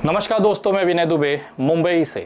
नमस्कार दोस्तों, मैं विनय दुबे मुंबई से।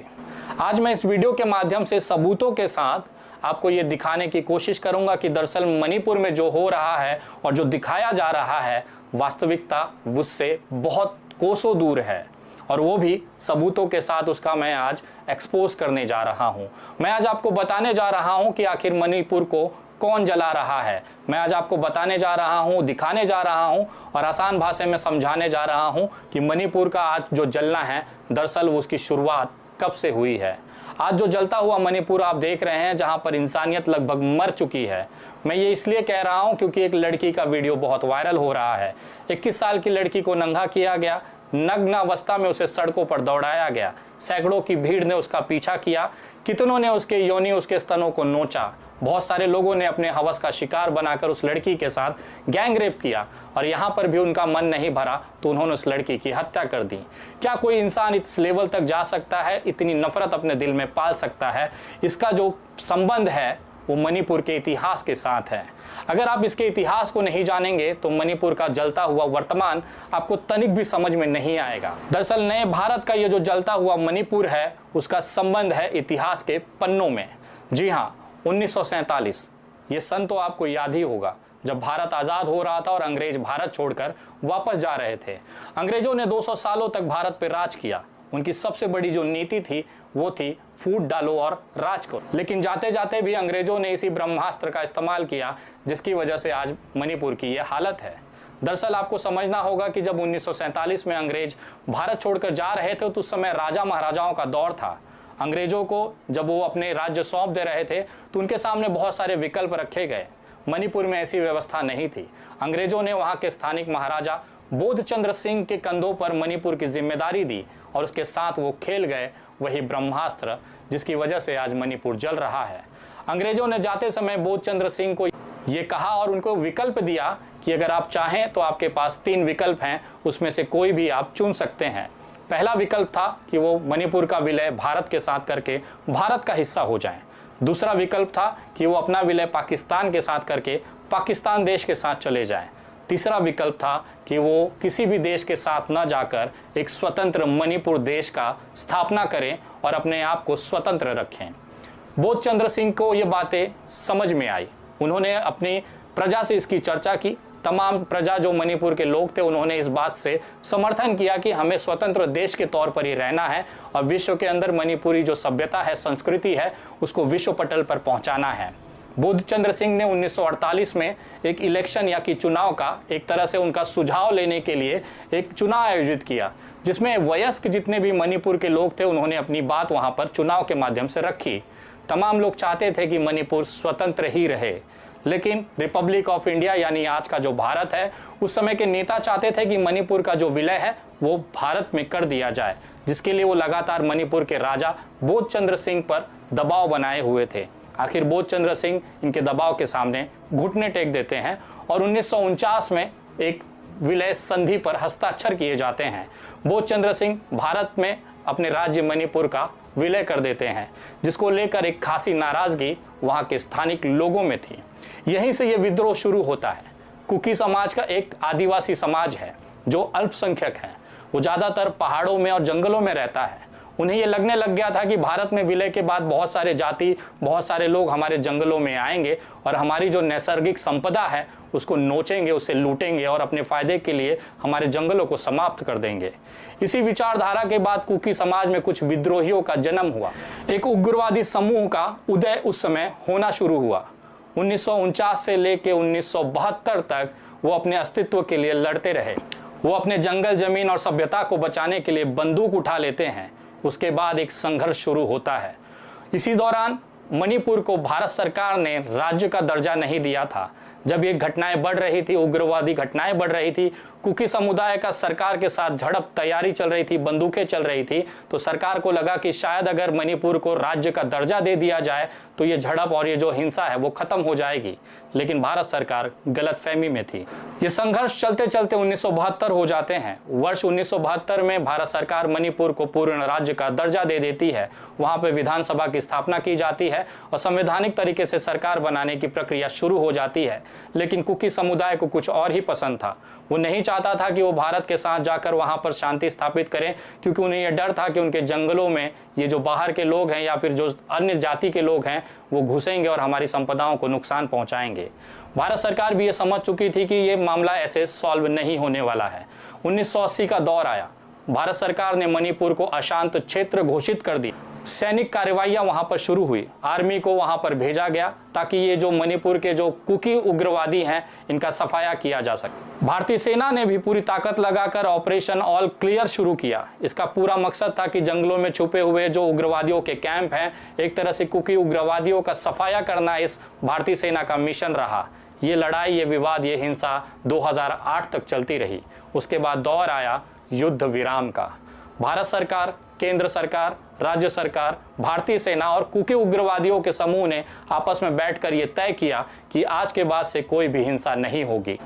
आज मैं इस वीडियो के माध्यम से सबूतों के साथ आपको ये दिखाने की कोशिश करूंगा कि दरअसल मणिपुर में जो हो रहा है और जो दिखाया जा रहा है वास्तविकता उससे बहुत कोसों दूर है, और वो भी सबूतों के साथ उसका मैं आज एक्सपोज करने जा रहा हूं। मैं आज आपको बताने जा रहा हूं कि आखिर मणिपुर को कौन जला रहा है। मैं आज आपको बताने जा रहा हूं, दिखाने जा रहा हूं और आसान भाषा में समझाने जा रहा हूं कि मणिपुर का आज जो जलना है दरअसल उसकी शुरुआत कब से हुई है। आज जो जलता हुआ मणिपुर आप देख रहे हैं, जहां पर इंसानियत लगभग मर चुकी है। मैं ये इसलिए कह रहा हूं क्योंकि एक लड़की का वीडियो बहुत वायरल हो रहा है। 21 साल की लड़की को नंगा किया गया, नग्न अवस्था में उसे सड़कों पर दौड़ाया गया, सैकड़ों की भीड़ ने उसका पीछा किया, कितनों ने उसके योनि उसके स्तनों को नोचा, बहुत सारे लोगों ने अपने हवस का शिकार बनाकर उस लड़की के साथ गैंग रेप किया, और यहाँ पर भी उनका मन नहीं भरा तो उन्होंने उस लड़की की हत्या कर दी। क्या कोई इंसान इस लेवल तक जा सकता है, इतनी नफरत अपने दिल में पाल सकता है? इसका जो संबंध है वो मणिपुर के इतिहास के साथ है। अगर आप इसके इतिहास को नहीं जानेंगे तो मणिपुर का जलता हुआ वर्तमान आपको तनिक भी समझ में नहीं आएगा। दरअसल नए भारत का ये जो जलता हुआ मणिपुर है उसका संबंध है इतिहास के पन्नों में। जी हाँ, 1947 ये सन तो आपको याद ही होगा, जब भारत आज़ाद हो रहा था और अंग्रेज भारत छोड़कर वापस जा रहे थे। अंग्रेजों ने 200 सालों तक भारत पर राज किया। उनकी सबसे बड़ी जो नीति थी वो थी फूट डालो और राज करो। लेकिन जाते जाते भी अंग्रेजों ने इसी ब्रह्मास्त्र का इस्तेमाल किया, जिसकी वजह से आज मणिपुर की ये हालत है। दरअसल आपको समझना होगा कि जब 1947 में अंग्रेज भारत छोड़कर जा रहे थे तो उस समय राजा महाराजाओं का दौर था। अंग्रेजों को जब वो अपने राज्य सौंप दे रहे थे तो उनके सामने बहुत सारे विकल्प रखे गए। मणिपुर में ऐसी व्यवस्था नहीं थी। अंग्रेजों ने वहाँ के स्थानिक महाराजा बोधचंद्र सिंह के कंधों पर मणिपुर की जिम्मेदारी दी और उसके साथ वो खेल गए वही ब्रह्मास्त्र, जिसकी वजह से आज मणिपुर जल रहा है। अंग्रेजों ने जाते समय बोधचंद्र सिंह को ये कहा और उनको विकल्प दिया कि अगर आप चाहें तो आपके पास 3 विकल्प हैं, उसमें से कोई भी आप चुन सकते हैं। पहला विकल्प था कि वो मणिपुर का विलय भारत के साथ करके भारत का हिस्सा हो जाएं। दूसरा विकल्प था कि वो अपना विलय पाकिस्तान के साथ करके पाकिस्तान देश के साथ चले जाएं। तीसरा विकल्प था कि वो किसी भी देश के साथ न जाकर एक स्वतंत्र मणिपुर देश का स्थापना करें और अपने आप को स्वतंत्र रखें। बोधचंद्र सिंह को ये बातें समझ में आई। उन्होंने अपनी प्रजा से इसकी चर्चा की। तमाम प्रजा जो मणिपुर के लोग थे उन्होंने इस बात से समर्थन किया कि हमें स्वतंत्र देश के तौर पर ही रहना है और विश्व के अंदर मणिपुरी जो सभ्यता है, संस्कृति है, उसको विश्व पटल पर पहुंचाना है। बोधचंद्र सिंह ने 1948 में एक इलेक्शन या कि चुनाव का एक तरह से उनका सुझाव लेने के लिए एक चुनाव आयोजित किया, जिसमें वयस्क जितने भी मणिपुर के लोग थे उन्होंने अपनी बात वहां पर चुनाव के माध्यम से रखी। तमाम लोग चाहते थे कि मणिपुर स्वतंत्र ही रहे, लेकिन रिपब्लिक ऑफ इंडिया यानी आज का जो भारत है, उस समय के नेता चाहते थे कि मणिपुर का जो विलय है वो भारत में कर दिया जाए, जिसके लिए वो लगातार मणिपुर के राजा बोधचंद्र सिंह पर दबाव बनाए हुए थे। आखिर बोधचंद्र सिंह इनके दबाव के सामने घुटने टेक देते हैं और 1949 में एक विलय संधि पर हस्ताक्षर किए जाते हैं। बोधचंद्र सिंह भारत में अपने राज्य मणिपुर का विलय कर देते हैं, जिसको लेकर एक खासी नाराजगी वहाँ के स्थानिक लोगों में थी। यहीं से ये विद्रोह शुरू होता है। कुकी समाज का एक आदिवासी समाज है जो अल्पसंख्यक है। वो ज़्यादातर पहाड़ों में और जंगलों में रहता है। उन्हें ये लगने लग गया था कि भारत में विलय के बाद बहुत सारे जाति, बहुत सारे लोग हमारे जंगलों में आएंगे और हमारी जो नैसर्गिक संपदा है उसको नोचेंगे, उसे लूटेंगे और अपने फायदे के लिए हमारे जंगलों को समाप्त कर देंगे। इसी विचारधारा के बाद कुकी समाज में कुछ विद्रोहियों का जन्म हुआ। एक उग्रवादी समूह का उदय उस समय होना शुरू हुआ। 1949 से लेकर 1972 तक वो अपने अस्तित्व के लिए लड़ते रहे। वो अपने जंगल, जमीन और सभ्यता को बचाने के लिए बंदूक उठा लेते हैं। उसके बाद एक संघर्ष शुरू होता है। इसी दौरान मणिपुर को भारत सरकार ने राज्य का दर्जा नहीं दिया था। जब ये घटनाएं बढ़ रही थी, उग्रवादी घटनाएं बढ़ रही थी, कुकी समुदाय का सरकार के साथ झड़प तैयारी चल रही थी, बंदूकें चल रही थी, तो सरकार को लगा कि शायद अगर मणिपुर को राज्य का दर्जा दे दिया जाए तो ये झड़प और ये जो हिंसा है वो खत्म हो जाएगी। लेकिन भारत सरकार गलतफहमी में थी। ये संघर्ष चलते चलते 1972 हो जाते हैं। वर्ष 1972 में भारत सरकार मणिपुर को पूर्ण राज्य का दर्जा दे देती है। वहाँ पे विधानसभा की स्थापना की जाती है और संवैधानिक तरीके से सरकार बनाने की प्रक्रिया शुरू हो जाती है। लेकिन कुकी समुदाय को कुछ और ही पसंद था। वो नहीं चाहता था कि वो भारत के साथ जाकर वहाँ पर शांति स्थापित करें, क्योंकि उन्हें यह डर था कि उनके जंगलों में ये जो बाहर के लोग हैं या फिर जो अन्य जाति के लोग हैं वो घुसेंगे और हमारी संपदाओं को नुकसान पहुँचाएंगे। भारत सरकार भी ये समझ चुकी थी कि ये मामला ऐसे सॉल्व नहीं होने वाला है। 1980 का दौर आया, भारत सरकार ने मणिपुर को अशांत क्षेत्र घोषित कर दी। सैनिक कार्रवाइयां वहां पर शुरू हुई, आर्मी को वहां पर भेजा गया ताकि ये जो मणिपुर के जो कुकी उग्रवादी हैं इनका सफाया किया जा सके। भारतीय सेना ने भी पूरी ताकत लगाकर ऑपरेशन ऑल क्लियर शुरू किया। इसका पूरा मकसद था कि जंगलों में छुपे हुए जो उग्रवादियों के कैंप हैं, एक तरह से कुकी उग्रवादियों का सफाया करना इस भारतीय सेना का मिशन रहा। ये लड़ाई, ये विवाद, ये हिंसा 2008 तक चलती रही। उसके बाद दौर आया युद्ध विराम का। भारत सरकार, केंद्र सरकार, राज्य सरकार, भारतीय सेना और कुकी उग्रवादियों के समूह ने आपस में बैठकर यह तय किया कि आज के बाद से कोई भी हिंसा नहीं होगी।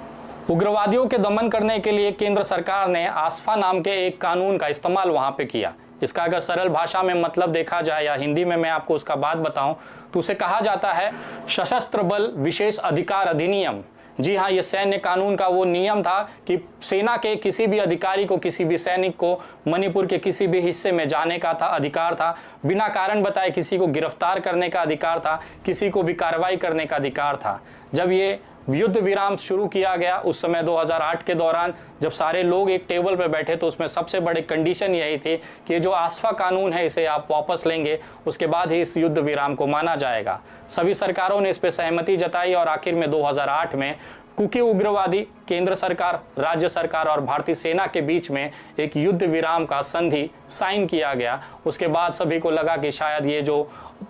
उग्रवादियों के दमन करने के लिए केंद्र सरकार ने आसफा नाम के एक कानून का इस्तेमाल वहां पे किया। इसका अगर सरल भाषा में मतलब देखा जाए या हिंदी में मैं आपको उसका बात बताऊं तो उसे कहा जाता है सशस्त्र बल विशेष अधिकार अधिनियम। जी हाँ, ये सैन्य कानून का वो नियम था कि सेना के किसी भी अधिकारी को, किसी भी सैनिक को मणिपुर के किसी भी हिस्से में जाने का था, अधिकार था। बिना कारण बताए किसी को गिरफ्तार करने का अधिकार था, किसी को भी कार्रवाई करने का अधिकार था। जब ये युद्ध विराम शुरू किया गया उस समय 2008 के दौरान, जब सारे लोग एक टेबल पर बैठे तो उसमें सबसे बड़ी कंडीशन यही थी कि ये जो आसफा कानून है इसे आप वापस लेंगे, उसके बाद ही इस युद्ध विराम को माना जाएगा। सभी सरकारों ने इस पर सहमति जताई और आखिर में 2008 में कुकी उग्रवादी, केंद्र सरकार, राज्य सरकार और भारतीय सेना के बीच में एक युद्ध विराम का संधि साइन किया गया। उसके बाद सभी को लगा कि शायद ये जो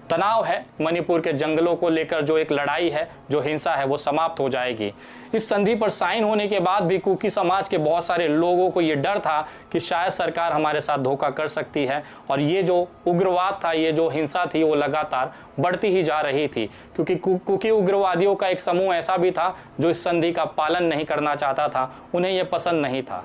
तनाव है मणिपुर के जंगलों को लेकर, जो एक लड़ाई है, जो हिंसा है, वो समाप्त हो जाएगी। इस संधि पर साइन होने के बाद भी कुकी समाज के बहुत सारे लोगों को ये डर था कि शायद सरकार हमारे साथ धोखा कर सकती है और ये जो उग्रवाद था, ये जो हिंसा थी, वो लगातार बढ़ती ही जा रही थी, क्योंकि कुकी उग्रवादियों का एक समूह ऐसा भी था जो इस संधि का पालन नहीं करना चाहता था। उन्हें यह पसंद नहीं था।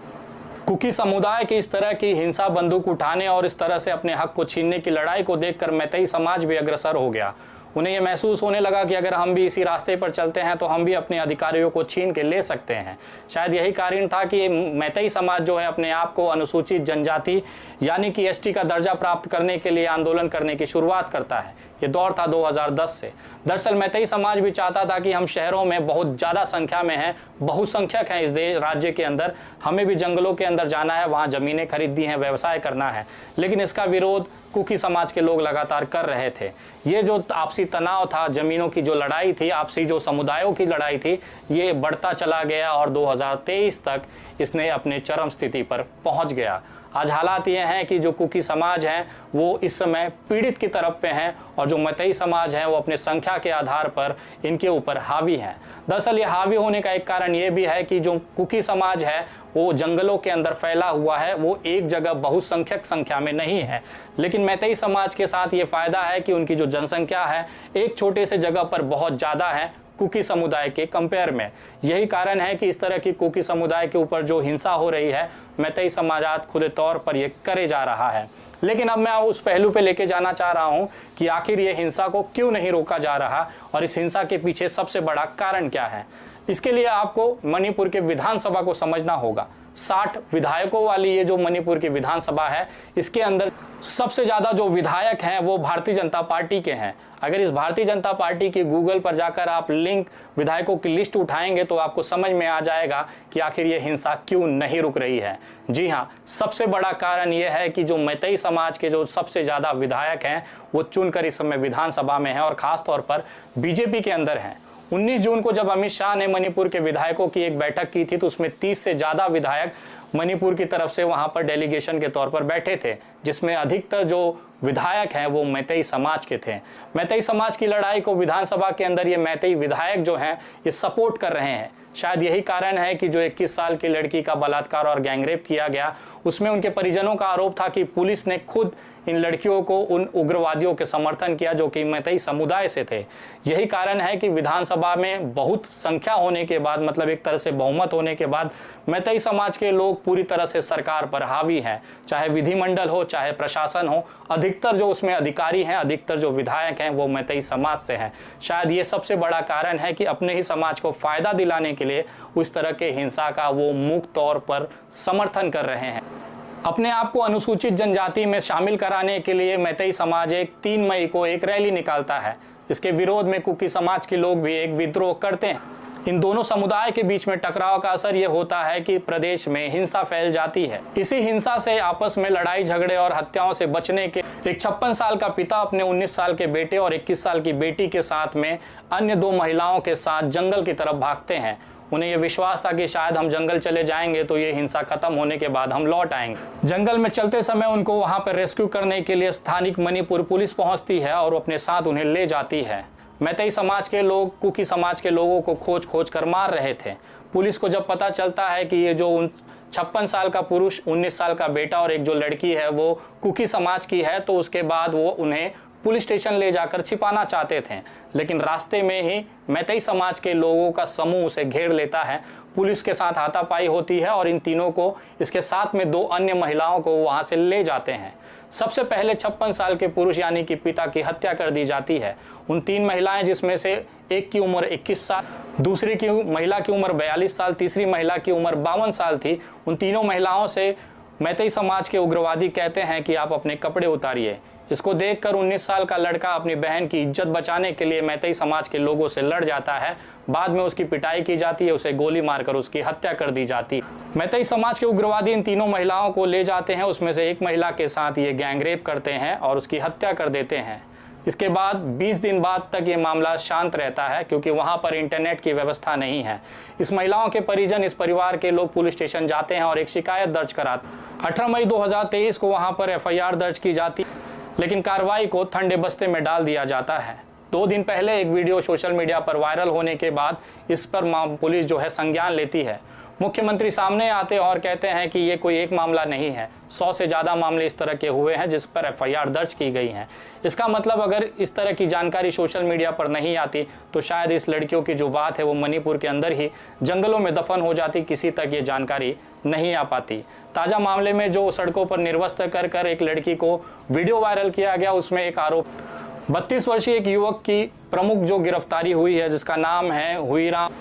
कुकी समुदाय की इस तरह की हिंसा, बंदूक उठाने और इस तरह से अपने हक को छीनने की लड़ाई को देखकर मैतेई समाज भी अग्रसर हो गया। उन्हें यह महसूस होने लगा कि अगर हम भी इसी रास्ते पर चलते हैं तो हम भी अपने अधिकारियों को छीन के ले सकते हैं। शायद यही कारण था कि मैतेई समाज जो है अपने आप को अनुसूचित जनजाति यानी कि एसटी का दर्जा प्राप्त करने के लिए आंदोलन करने की शुरुआत करता है। ये दौर था 2010 से। दरअसल मैतेई समाज भी चाहता था कि हम शहरों में बहुत ज़्यादा संख्या में हैं, बहुसंख्यक हैं इस देश राज्य के अंदर, हमें भी जंगलों के अंदर जाना है, वहाँ ज़मीनें खरीदनी है, व्यवसाय करना है। लेकिन इसका विरोध कुकी समाज के लोग लगातार कर रहे थे। ये जो आपसी तनाव था, ज़मीनों की जो लड़ाई थी, आपसी जो समुदायों की लड़ाई थी, ये बढ़ता चला गया और 2023 तक इसने अपने चरम स्थिति पर पहुंच गया। आज हालात ये हैं कि जो कुकी समाज हैं वो इस समय पीड़ित की तरफ पे हैं और जो मैतेई समाज है वो अपने संख्या के आधार पर इनके ऊपर हावी हैं। दरअसल ये हावी होने का एक कारण ये भी है कि जो कुकी समाज है वो जंगलों के अंदर फैला हुआ है, वो एक जगह बहुसंख्यक संख्या में नहीं है। लेकिन मैतेई समाज के साथ ये फायदा है कि उनकी जो जनसंख्या है एक छोटे से जगह पर बहुत ज़्यादा है कुकी समुदाय के कंपेयर में। यही कारण है कि इस तरह की कुकी समुदाय के ऊपर जो हिंसा हो रही है मैतेई समाज खुद तौर पर ये करे जा रहा है। लेकिन अब मैं उस पहलू पे लेके जाना चाह रहा हूँ कि आखिर ये हिंसा को क्यों नहीं रोका जा रहा और इस हिंसा के पीछे सबसे बड़ा कारण क्या है। इसके लिए आपको मणिपुर के विधानसभा को समझना होगा। 60 विधायकों वाली ये जो मणिपुर की विधानसभा है, इसके अंदर सबसे ज़्यादा जो विधायक हैं वो भारतीय जनता पार्टी के हैं। अगर इस भारतीय जनता पार्टी के गूगल पर जाकर आप लिंक विधायकों की लिस्ट उठाएंगे तो आपको समझ में आ जाएगा कि आखिर ये हिंसा क्यों नहीं रुक रही है। जी हाँ, सबसे बड़ा कारण ये है कि जो मैतेई समाज के जो सबसे ज़्यादा विधायक हैं वो चुनकर इस समय विधानसभा में हैं और ख़ास तौर पर बीजेपी के अंदर हैं। 19 जून को जब अमित शाह ने मणिपुर के विधायकों की एक बैठक की थी तो उसमें 30 से ज़्यादा विधायक मणिपुर की तरफ से वहां पर डेलीगेशन के तौर पर बैठे थे, जिसमें अधिकतर जो विधायक हैं वो मैतेई समाज के थे। मैतेई समाज की लड़ाई को विधानसभा के अंदर ये मैतेई विधायक जो हैं ये सपोर्ट कर रहे हैं। शायद यही कारण है कि जो 21 साल की लड़की का बलात्कार और गैंगरेप किया गया, उसमें उनके परिजनों का आरोप था कि पुलिस ने खुद इन लड़कियों को उन उग्रवादियों के समर्थन किया जो कि मैतेई समुदाय से थे। यही कारण है कि विधानसभा में बहुत संख्या होने के बाद, मतलब एक तरह से बहुमत होने के बाद, मैतेई समाज के लोग पूरी तरह से सरकार पर हावी हैं। चाहे विधिमंडल हो, चाहे प्रशासन हो, अधिकतर जो उसमें अधिकारी हैं, अधिकतर जो विधायक हैं, वो मैतेई समाज से हैं। शायद ये सबसे बड़ा कारण है कि अपने ही समाज को फायदा दिलाने के लिए उस तरह के हिंसा का वो मुक्त तौर पर समर्थन कर रहे हैं। अपने आप को अनुसूचित जनजाति में शामिल कराने के लिए मैतेई समाज 3 मई को एक रैली निकालता है। इसके विरोध में कुकी समाज के लोग भी एक विद्रोह करते हैं। इन दोनों समुदाय के बीच में टकराव का असर ये होता है कि प्रदेश में हिंसा फैल जाती है। इसी हिंसा से आपस में लड़ाई झगड़े और हत्याओं से बचने के एक 56 साल का पिता अपने 19 साल के बेटे और 21 साल की बेटी के साथ में अन्य 2 महिलाओं के साथ जंगल की तरफ भागते हैं। उन्हें यह विश्वास था कि शायद हम जंगल चले जाएंगे तो ये हिंसा खत्म होने के बाद हम लौट आएंगे। जंगल में चलते समय उनको वहां पर रेस्क्यू करने के लिए स्थानिक मणिपुर पुलिस पहुंचती है और अपने साथ उन्हें ले जाती है। मैतेई समाज के लोग कुकी समाज के लोगों को खोज कर मार रहे थे। पुलिस को जब पता चलता है कि ये जो 56 साल का पुरुष, 19 साल का बेटा और एक जो लड़की है वो कुकी समाज की है, तो उसके बाद वो उन्हें पुलिस स्टेशन ले जाकर छिपाना चाहते थे। लेकिन रास्ते में ही मैतेई समाज के लोगों का समूह उसे घेर लेता है। पुलिस के साथ हाथापाई होती है और इन तीनों को, इसके साथ में 2 अन्य महिलाओं को वहां से ले जाते हैं। सबसे पहले 56 साल के पुरुष यानी कि पिता की हत्या कर दी जाती है। उन 3 महिलाएं, जिसमें से एक की उम्र 21 साल, दूसरी की महिला की उम्र 42 साल, तीसरी महिला की उम्र 52 साल थी। उन तीनों महिलाओं से मैतेई समाज के उग्रवादी कहते हैं कि आप अपने कपड़े उतारिए। इसको देखकर 19 साल का लड़का अपनी बहन की इज्जत बचाने के लिए मैतेई समाज के लोगों से लड़ जाता है। बाद में उसकी पिटाई की जाती है, उसे गोली मारकर उसकी हत्या कर दी जाती है। मैतेई समाज के उग्रवादी इन तीनों महिलाओं को ले जाते हैं। उसमें से एक महिला के साथ ये गैंगरेप करते हैं और उसकी हत्या कर देते हैं। इसके बाद 20 दिन बाद तक ये मामला शांत रहता है, क्योंकि वहाँ पर इंटरनेट की व्यवस्था नहीं है। इस महिलाओं के परिजन, इस परिवार के लोग पुलिस स्टेशन जाते हैं और एक शिकायत दर्ज कराते हैं। 18 मई 2023 को वहाँ पर FIR दर्ज की जाती है, लेकिन कार्रवाई को ठंडे बस्ते में डाल दिया जाता है। 2 दिन पहले एक वीडियो सोशल मीडिया पर वायरल होने के बाद इस पर पुलिस जो है संज्ञान लेती है। मुख्यमंत्री सामने आते और कहते हैं कि ये कोई एक मामला नहीं है, 100 से ज़्यादा मामले इस तरह के हुए हैं जिस पर FIR दर्ज की गई हैं। इसका मतलब अगर इस तरह की जानकारी सोशल मीडिया पर नहीं आती तो शायद इस लड़कियों की जो बात है वो मणिपुर के अंदर ही जंगलों में दफन हो जाती, किसी तक ये जानकारी नहीं आ पाती। ताज़ा मामले में जो सड़कों पर निर्वस्त्र कर एक लड़की को वीडियो वायरल किया गया, उसमें एक आरोप 32 वर्षीय एक युवक की प्रमुख जो गिरफ्तारी हुई है, जिसका नाम है हुईराम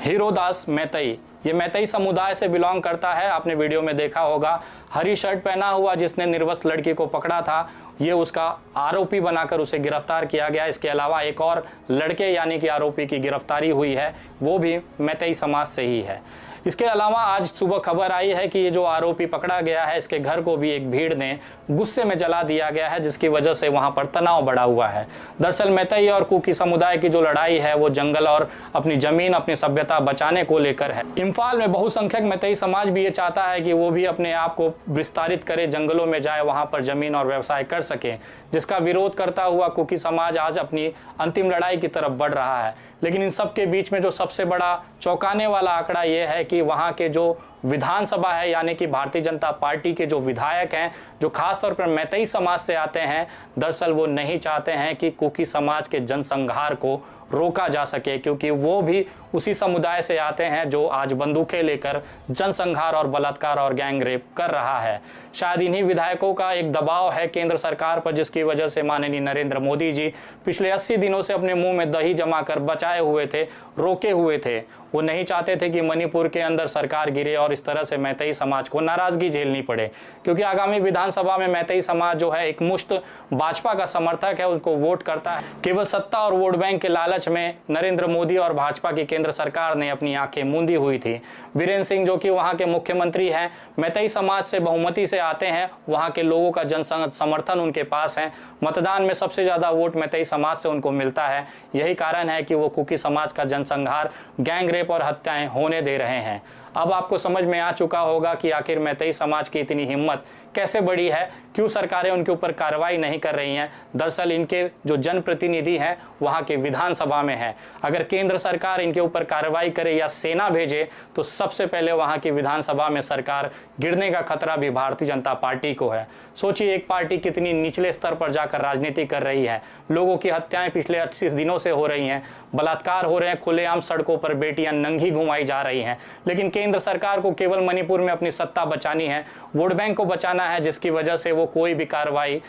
हीरोदास मैतेई। ये मैतेई समुदाय से बिलोंग करता है। आपने वीडियो में देखा होगा, हरी शर्ट पहना हुआ जिसने निर्वस्त्र लड़की को पकड़ा था, ये उसका आरोपी बनाकर उसे गिरफ्तार किया गया। इसके अलावा एक और लड़के यानी कि आरोपी की गिरफ्तारी हुई है, वो भी मैतेई समाज से ही है। इसके अलावा आज सुबह खबर आई है कि ये जो आरोपी पकड़ा गया है, इसके घर को भी एक भीड़ ने गुस्से में जला दिया गया है, जिसकी वजह से वहां पर तनाव बढ़ा हुआ है। दरअसल मैतेई और कुकी समुदाय की जो लड़ाई है वो जंगल और अपनी जमीन, अपनी सभ्यता बचाने को लेकर है। इम्फाल में बहुसंख्यक मैतेई समाज भी ये चाहता है कि वो भी अपने आप को विस्तारित करे, जंगलों में जाए, वहां पर जमीन और व्यवसाय कर सके, जिसका विरोध करता हुआ कुकी समाज आज अपनी अंतिम लड़ाई की तरफ बढ़ रहा है। लेकिन इन सब के बीच में जो सबसे बड़ा चौंकाने वाला आंकड़ा ये है कि वहाँ के जो विधानसभा है यानी कि भारतीय जनता पार्टी के जो विधायक हैं, जो खासतौर पर मैतेई समाज से आते हैं, दरअसल वो नहीं चाहते हैं कि कुकी समाज के जनसंहार को रोका जा सके, क्योंकि वो भी उसी समुदाय से आते हैं जो आज बंदूकें लेकर जनसंहार और बलात्कार और गैंगरेप कर रहा है। शायद इन्हीं विधायकों का एक दबाव है केंद्र सरकार पर, जिसकी वजह से माननीय नरेंद्र मोदी जी पिछले 80 दिनों से अपने मुंह में दही जमा कर बचाए हुए थे, रोके हुए थे। वो नहीं चाहते थे कि मणिपुर के अंदर सरकार गिरे और इस तरह से मैतेई समाज को नाराजगी झेलनी पड़े, क्योंकि आगामी विधानसभा में मैतेई समाज जो है एक मुश्त भाजपा का समर्थक है, उनको वोट करता है। केवल सत्ता और वोट बैंक के लालच में नरेंद्र मोदी और भाजपा की केंद्र सरकार ने अपनी आंखें मूंदी हुई थी। वीरेंद्र सिंह जो कि वहां के मुख्यमंत्री हैं, मैतेई समाज से बहुमती से आते हैं, वहां के लोगों का जन समर्थन उनके पास है। मतदान में सबसे ज्यादा वोट मैतेई समाज से उनको मिलता है। यही कारण है कि वो कुकी समाज का जनसंहार, गैंगरेप और हत्याएं होने दे रहे हैं। अब आपको समझ में आ चुका होगा कि आखिर मैतेई समाज की इतनी हिम्मत कैसे बढ़ी है, क्यों सरकारें उनके ऊपर कार्रवाई नहीं कर रही हैं। दरअसल इनके जो जनप्रतिनिधि हैं वहाँ के विधानसभा में हैं। अगर केंद्र सरकार इनके ऊपर कार्रवाई करे या सेना भेजे तो सबसे पहले वहाँ की विधानसभा में सरकार गिरने का खतरा भी भारतीय जनता पार्टी को है। सोचिए, एक पार्टी कितनी निचले स्तर पर जाकर राजनीति कर रही है। लोगों की हत्याएं पिछले 28 दिनों से हो रही हैं, बलात्कार हो रहे हैं, खुलेआम सड़कों पर बेटियां नंगी घुमाई जा रही हैं। लेकिन केंद्र सरकार को केवल मणिपुर में अपनी सत्ता बचानी है, वोट बैंक को बचाना है, जिसकी वजह से वो कोई भी कार्रवाई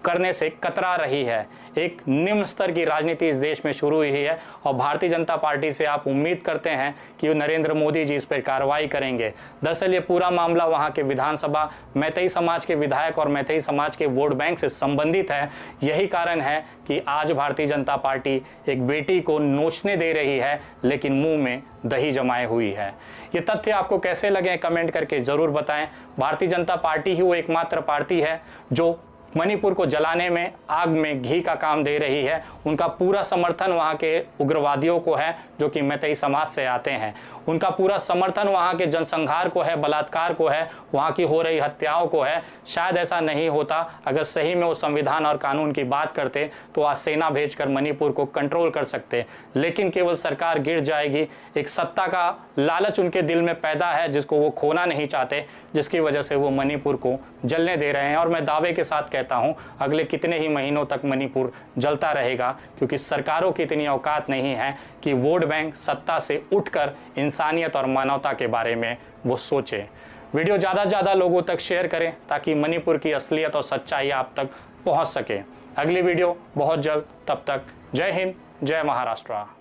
करने से कतरा रही है। एक निम्न स्तर की राजनीति इस देश में शुरू हुई है और भारतीय जनता पार्टी से आप उम्मीद करते हैं कि नरेंद्र मोदी जी इस पर कार्रवाई करेंगे। दरअसल ये पूरा मामला वहां के विधानसभा मैतेई समाज के विधायक और मैतेई समाज के वोट बैंक से संबंधित है। यही कारण है कि आज भारतीय जनता पार्टी एक बेटी को नोचने दे रही है लेकिन मुंह में दही जमाए हुई है। ये तथ्य आपको कैसे लगे कमेंट करके जरूर बताएं। भारतीय जनता पार्टी ही वो एकमात्र पार्टी है जो मणिपुर को जलाने में आग में घी का काम दे रही है। उनका पूरा समर्थन वहाँ के उग्रवादियों को है जो कि मैतेई समाज से आते हैं। उनका पूरा समर्थन वहाँ के जनसंहार को है, बलात्कार को है, वहाँ की हो रही हत्याओं को है। शायद ऐसा नहीं होता अगर सही में वो संविधान और कानून की बात करते तो आज सेना भेजकर मणिपुर को कंट्रोल कर सकते। लेकिन केवल सरकार गिर जाएगी, एक सत्ता का लालच उनके दिल में पैदा है जिसको वो खोना नहीं चाहते, जिसकी वजह से वो मणिपुर को जलने दे रहे हैं। और मैं दावे के साथ कहता हूं अगले कितने ही महीनों तक मणिपुर जलता रहेगा, क्योंकि सरकारों की इतनी औकात नहीं है कि वोट बैंक सत्ता से उठकर इंसानियत और मानवता के बारे में वो सोचे। वीडियो ज़्यादा से ज़्यादा लोगों तक शेयर करें ताकि मणिपुर की असलियत और सच्चाई आप तक पहुंच सके। अगली वीडियो बहुत जल्द, तब तक जय हिंद, जय महाराष्ट्र।